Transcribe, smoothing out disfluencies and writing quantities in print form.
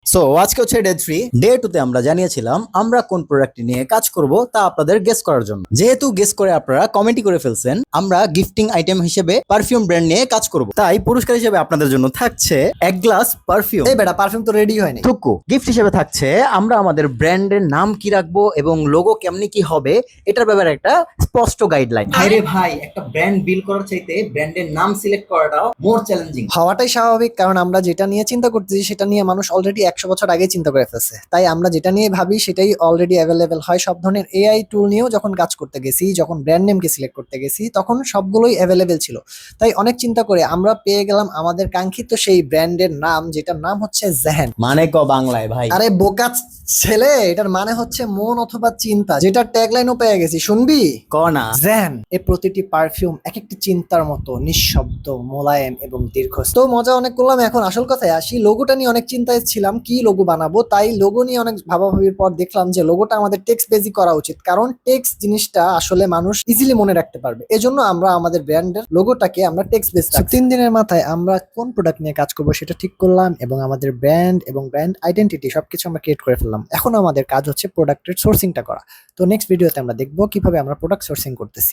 So আজকে হচ্ছে day 2 তে আমরা জানিয়েছিলাম আমরা কোন প্রোডাক্ট নিয়ে কাজ করব তা আপনাদের গেস করার জন্য। যেহেতু গেস করে আপনারা কমেন্টই করে ফেলছেন, আমরা গিফটিং আইটেম হিসেবে পারফিউম ব্র্যান্ড নিয়ে কাজ করব। তাই পুরস্কার হিসেবে আপনাদের জন্য থাকছে এক গ্লাস পারফিউম। এই বেটা পারফিউম তো রেডি হয়নি। টুকু গিফট হিসেবে থাকছে আমরা আমাদের ব্র্যান্ডের নাম কি রাখবো এবং লোগো কেমনি কি হবে এটার ব্যাপারে একটা স্পষ্ট গাইডলাইন। আরে ভাই, একটা ব্র্যান্ড বিল্ড করার চাইতে ব্র্যান্ডের নাম সিলেক্ট করাটাও মোর চ্যালেঞ্জিং। হওয়াটাই স্বাভাবিক, কারণ আমরা যেটা নিয়ে চিন্তা করতেছি সেটা নিয়ে মানুষ অলরেডি 100 বছর আগে চিন্তা করে ফেলছে। তাই আমরা যেটা নিয়ে ভাবি সেটাই অলরেডি অ্যাভেলেবেল হয়। সব ধরনের এআই টুল নিয়েও যখন কাজ করতে গেছি, যখন ব্র্যান্ড নেমকে সিলেক্ট করতে গেছি, তখন সবগুলোই অ্যাভেলেবেল ছিল। তাই অনেক চিন্তা করে আমরা পেয়ে গেলাম আমাদের কাঙ্ক্ষিত সেই ব্র্যান্ডের নাম, যেটার নাম হচ্ছে জেহেন। মানে বাংলায় ভাই? আরে বোকা ছেলে, এটার মানে হচ্ছে মন অথবা চিন্তা, যেটা ট্যাগলাইনও পেয়ে গেছি, শুনবি? না। জেন। এই প্রতিটি পারফিউম এক একটি চিন্তার মতো, নিঃশব্দ, মোলায়েম এবং দীর্ঘস্থ। তো মজা অনেক করলাম, এখন আসল কথায় আসি। লোগোটা নিয়ে অনেক চিন্তায় ছিলাম, কি লোগো বানাবো। তাই লোগো নিয়ে অনেক ভাবাভাবির পর দেখলাম যে লোগোটা আমাদের টেক্সট বেসিক করা উচিত, কারণ টেক্সট জিনিসটা আসলে মানুষ ইজিলি মনে রাখতে পারবে। এজন্য আমরা আমাদের ব্র্যান্ডের লোগোটাকে আমরা টেক্সট বেস 3 দিনের মাথায় আমরা কোন প্রোডাক্ট নিয়ে কাজ করবো সেটা ঠিক করলাম, এবং আমাদের ব্র্যান্ড এবং ব্র্যান্ড আইডেন্টিটি সবকিছু আমরা ক্রিয়েট করে ফেললাম। এখন আমাদের কাজ হচ্ছে প্রোডাক্টের সোর্সিংটা করা। তো নেক্সট ভিডিওতে আমরা দেখবো কিভাবে আমরা প্রোডাক্ট সোর্সিং করতেছি।